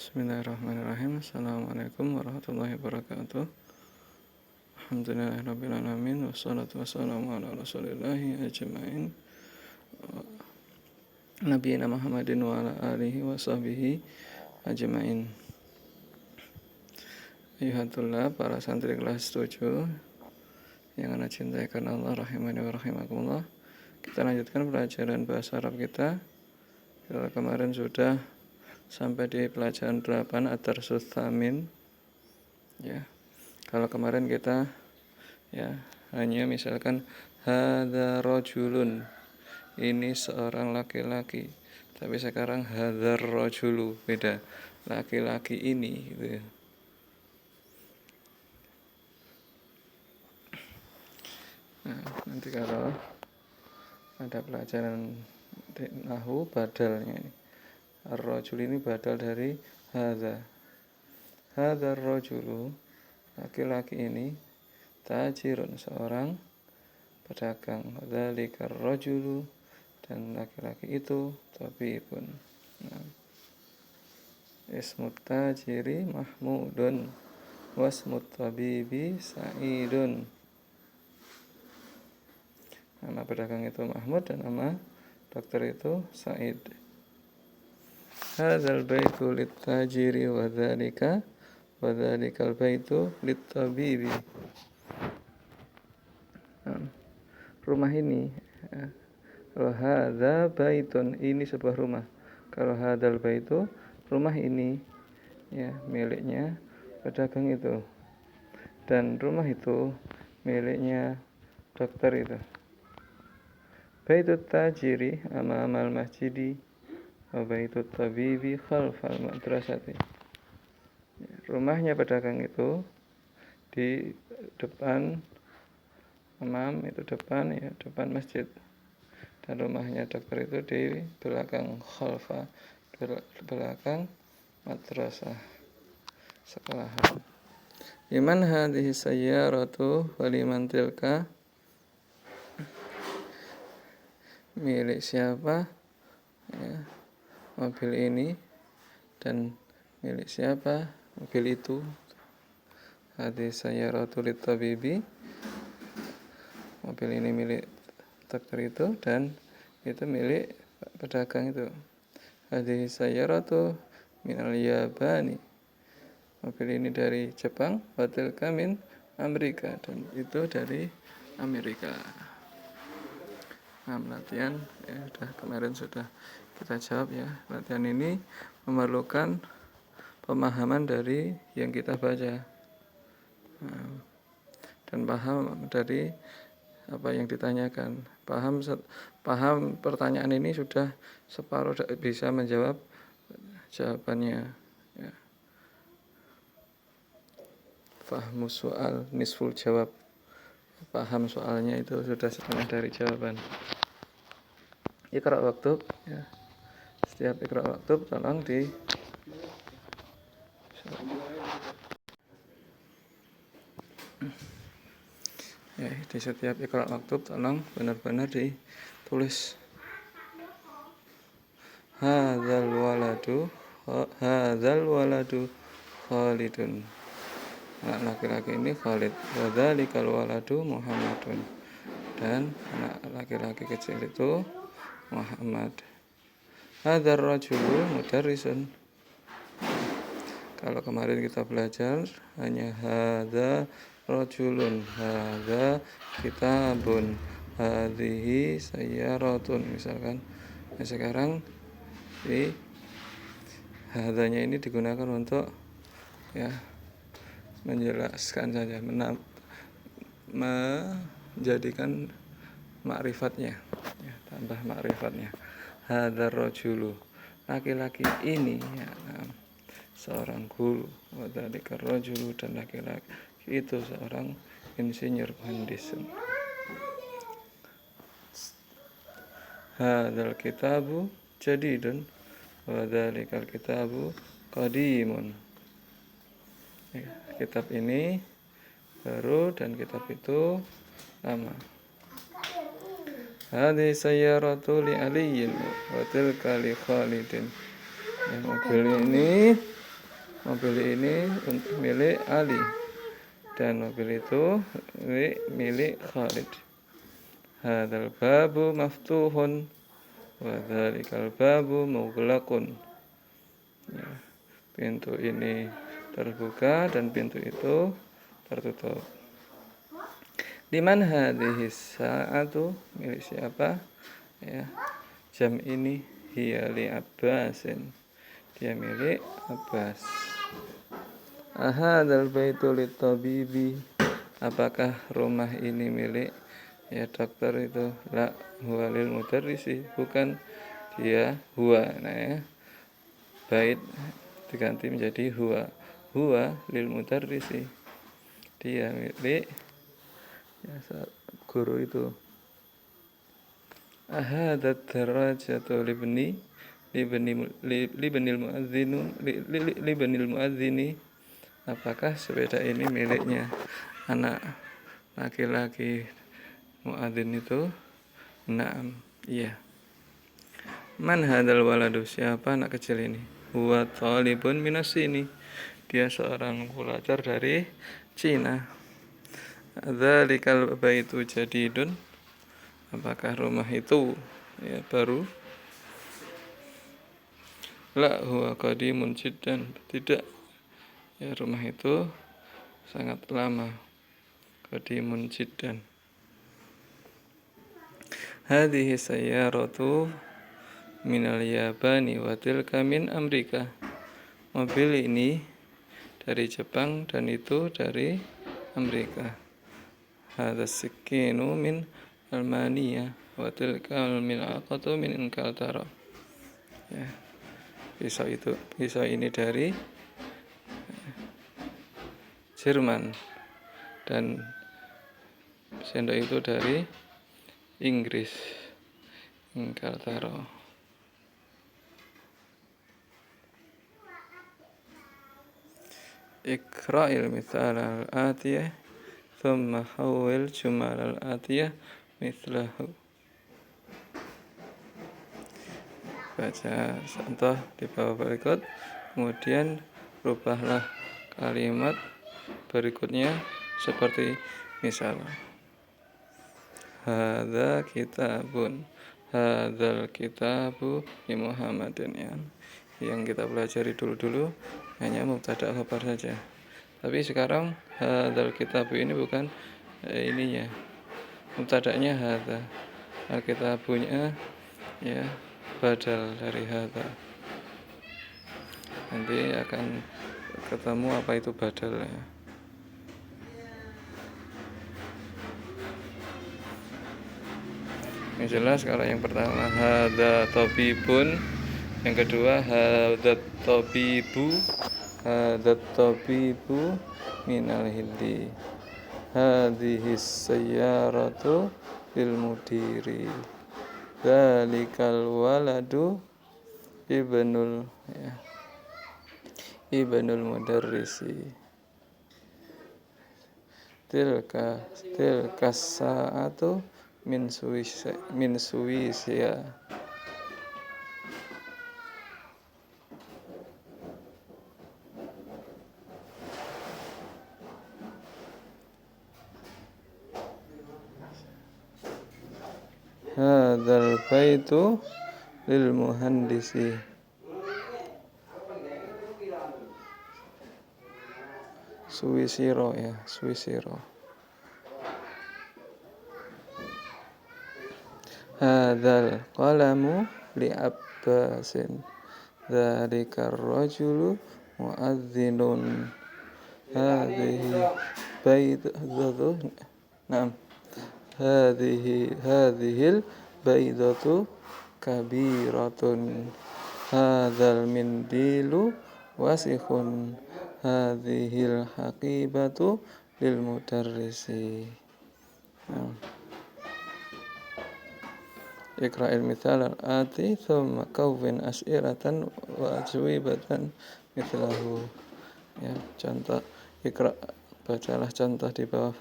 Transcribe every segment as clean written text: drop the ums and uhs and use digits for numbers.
Bismillahirrahmanirrahim. Assalamualaikum warahmatullahi wabarakatuh. Alhamdulillahirabbil alamin wassalatu wassalamu ala rasulillahi ajmain. Nabiyina Muhammadin wa ala alihi wa sahbihi ajmain. Ayuhatullah, para santri kelas 7 yang ana cintai karena Allah rahimani wa rahimakumullah. Kita lanjutkan pelajaran bahasa Arab kita. Kita kemarin sudah sampai di pelajaran 8 at-tarsus tsamin. Ya. Kalau kemarin kita hanya misalkan hadza rajulun, ini seorang laki-laki. Tapi sekarang hadzar rajulu, beda. Laki-laki ini gitu ya. Nah, nanti kalau ada pelajaran nahwu badalnya ini. Ar-rajul ini badal dari hadza. Hadzar rajulu, laki-laki ini, tajirun, seorang pedagang. Dzalikar rajulu, dan laki-laki itu tabibun. Nah, ismut tajiri mahmudun wasmut tabibi sa'idun. Nama pedagang itu Mahmud dan nama dokter itu Sa'id. Hadzal baitu lit-tajiri wa dzalikal baitu lit-tabibi. Rumah ini, kalau hadza baitun, ini sebuah rumah. Kalau hadzal baitu, rumah ini ya miliknya pedagang itu. Dan rumah itu miliknya dokter itu. Baitut tajiri amamal masjidi wa baitut tabibi khalfal madrasati. Rumahnya pedagang itu di depan, amam itu depan ya, depan masjid. Dan rumahnya dokter itu di belakang, khalfa, belakang madrasah, sekolahan. Liman hadhihi sayyaratu wa liman tilka, milik siapa ya, mobil ini, dan milik siapa mobil itu. Hadhihi sayyaratu lit-tabibi, mobil ini milik dokter itu, dan itu milik pedagang itu. Hadhihi sayyaratu minal Yabani, mobil ini dari Jepang. Wa tilka min Amerika, dan itu dari Amerika. Nah, latihan kemarin sudah kita jawab ya. Latihan ini memerlukan pemahaman dari yang kita baca, dan paham dari apa yang ditanyakan. Paham pertanyaan ini sudah separuh bisa menjawab jawabannya ya. Fahmu soal nisful jawab. Paham soalnya itu sudah setengah dari jawaban. Iqra waktu ya. Setiap iqra waktu tolong di setiap iqra waktu tolong benar-benar ditulis. Hadzal waladu Khalidun. Anak laki-laki ini Khalid. Wa dzalikal waladu Muhammadun. Dan anak laki-laki kecil itu Muhammad. Hadzar rajulu mudarrisun. Kalau kemarin kita belajar hanya hadza rajulun, hadza kitabun, hadhihi sayyaratun misalkan. Nah, sekarang hadzanya ini digunakan untuk ya menjelaskan saja, menjadikan makrifatnya ya, tambah makrifatnya. Hadzar rajulu, laki-laki ini ya, seorang guru. Wa dzalikar rajulu, dan laki-laki itu seorang insinyur mhandis. Hadzal kitabu jadidun wa dzalikal kitabu qadimun. Ya, kitab ini baru dan kitab itu lama. Hadhihi sayyaratu li Aliyin wa tilka li Khalidin. Mobil ini mobil ini milik Ali dan mobil itu milik Khalid. Hadzal babu maftuhun wa dzalikal babu mughlaqun. Ya, pintu ini terbuka dan pintu itu tertutup. Liman hadhihi sa'atu, milik siapa? Ya, jam ini hiya li Abbasin, dia milik Abbas. Ahadzal baitu lit tabibi, apakah rumah ini milik ya dokter itu? La huwa lil mudarrisi, bukan, dia huwa. Nah ya, bait diganti menjadi huwa. Huwa lil mudarrisi, dia milik ya guru itu. Ahadat darajatu libnil muadzini, apakah sepeda ini miliknya anak laki-laki muadzin itu? Naam, iya. Man hadzal waladu, siapa anak kecil ini? Huwa talibun minas sini, dia seorang pelajar dari Cina. Dzalikal baitu jadidun, apakah rumah itu ya baru? La huwa qadimun jiddan, tidak, ya rumah itu sangat lama. Qadimun jiddan. Hadhihi sayyaratu minal Yabani wa tilka min Amerika, mobil ini dari Jepang dan itu dari Amerika. Hadza sikinu min Almania wa tilka mil'aqatu min Inglaterra. Ya, pisau ini dari Jerman dan sendok itu dari Inggris, Inglaterra. Iqra'il mithal al-atiyah thumma hawwil jumal al-atiyah mithlahu. Baca contoh di bawah berikut, kemudian rubahlah kalimat berikutnya seperti misal hadza kitabun, hadzal kitabu li Muhammadin. Yang kita pelajari dulu hanya mubtada khabar saja. Tapi sekarang hadzal kitabu ini bukan ininya, mubtada'nya hadza, alkitabunya ya badal dari hadza. Nanti akan ketemu apa itu badalnya. Yang jelas kalau yang pertama hadza tabibun, yang kedua hadza tabibu minal hindi, hadhihi sayyaratu lil mudiri, dzalikal waladu ibnul mudarrisi, tilka sa'atu min Swisya. Hadzal baitu lil muhandisi, Swisiro ya, Swisiro. Hadzal qalamu li Abbasin, dzalikar rajulu muadzinun, hadhihi baydatu, naam, hadhil baydatu kabiratun, hadzal mindilu wasikhun, hadhil haqibatu lil mudarrisi. Iqra'il mithal al-ati thumma kawwin as'ilatan wa ajwibatan mithlahu. Ya, contoh Iqra', bacalah contoh di bawah,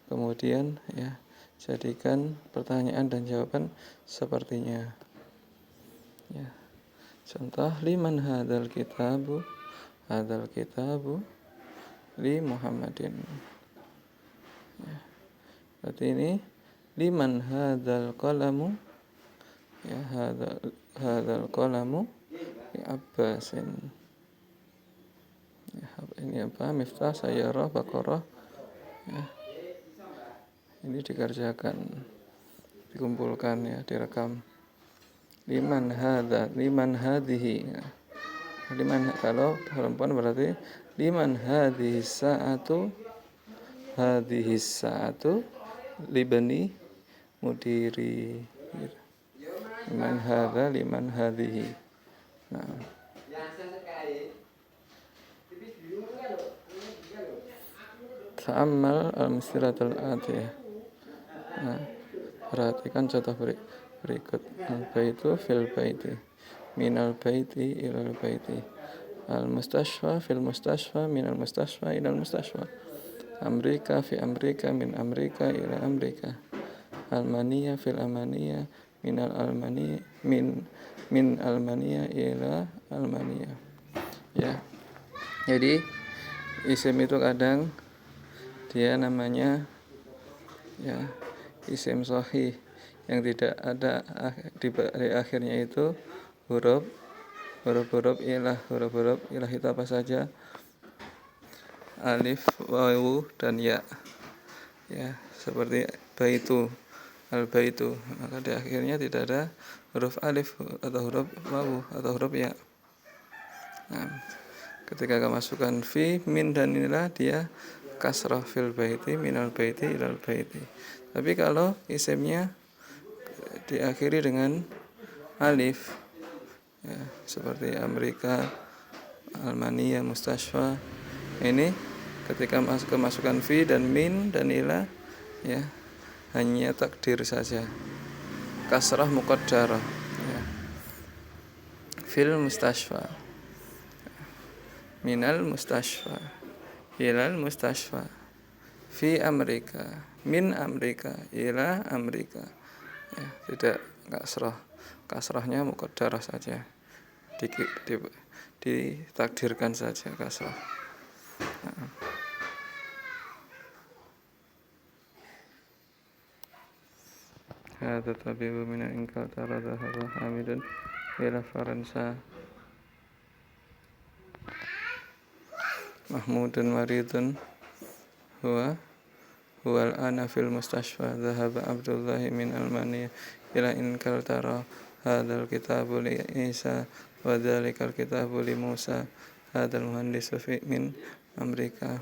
kemudian ya jadikan pertanyaan dan jawaban sepertinya. Ya. Contoh liman hadzal kitabu, hadzal kitabu li Muhammadin. Ya. Berarti ini liman hadzal qalamu, ya, hadzal qalamu li Abbasin. Ya, ini apa? Miftah, Sayyarah, Baqarah. Ya. Ini dikerjakan, dikumpulkan, ya, direkam. Liman hadhihi. Ya. Liman, kalau perempuan berarti liman hadhihi sa'atu libani mudiri. Liman hadhihi. Nah, ta'ammal al-mustiratul atiyah. Nah, perhatikan contoh berikut. Al-baitu fil baiti, minal baiti ilal baiti, al-mustashfa fil mustashfa, minal mustashfa ilal mustashfa, Amerika fi Amerika, min Amerika ila Amerika, Almania fil Almania, min Almania, min Almania ila Almania. Ya, jadi isim itu kadang dia namanya, ya, isim sahih yang tidak ada di akhirnya itu huruf ilah itu apa saja? Alif, wawu, dan ya. Ya, seperti baitu, al-baitu, maka di akhirnya tidak ada huruf alif atau huruf wawu atau huruf ya. Nah, ketika kemasukan fi, min, dan inilah dia kasrah fil baiti, minal baiti ilal baiti. Tapi kalau isimnya diakhiri dengan alif, ya, seperti Amerika, Almania, Mustashfa, ini ketika kemasukan fi dan min dan ila, ya, hanya takdir saja, kasrah muqaddarah, ya. Fil mustashfa, minal mustashfa, ilal mustashfa, fi Amerika, min Amerika ila Amerika. Ya, tidak kasrahnya muqaddarah saja, ditakdirkan saja kasrah. Nah. Hadza tabibu min inkal tara dhahaba hamidun ila Faransa, Mahmudun maridun huwal ana fil mustashfa, dhahaba Abdullahi min Almania ila inkal tara hadzal kitabu li Isa wa dzalikal kitabu li Musa, hadzal muhandisu min Amerika.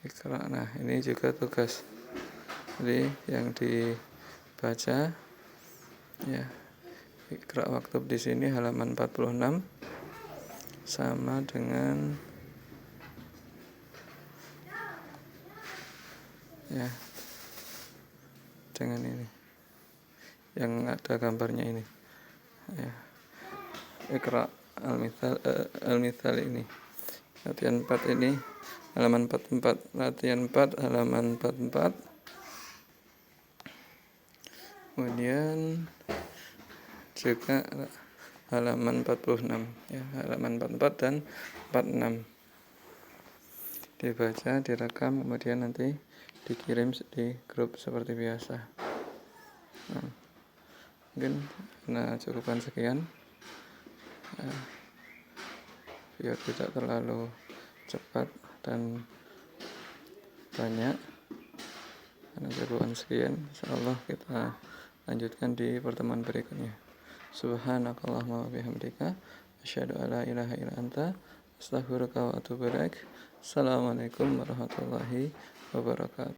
Ikra. Nah, ini juga tugas. Jadi yang dibaca, ya, Ikra maktub di sini halaman 46 sama dengan, ya, dengan ini yang ada gambarnya ini, ya. Ikra al-mithal ini latihan 4 ini halaman 44, latihan 4 halaman 44, kemudian juga halaman 46, ya, halaman 44 dan 46 dibaca, direkam, kemudian nanti dikirim di grup seperti biasa. Nah, mungkin cukupkan sekian, ya, biar tidak terlalu cepat dan banyak. Karena cukupkan sekian, insyaallah kita lanjutkan di pertemuan berikutnya. Subhanakallahumma wa bihamdika asyhadu an la ilaha illa anta astaghfiruka wa atubu ilaik. Assalamualaikum warahmatullahi wabarakatuh.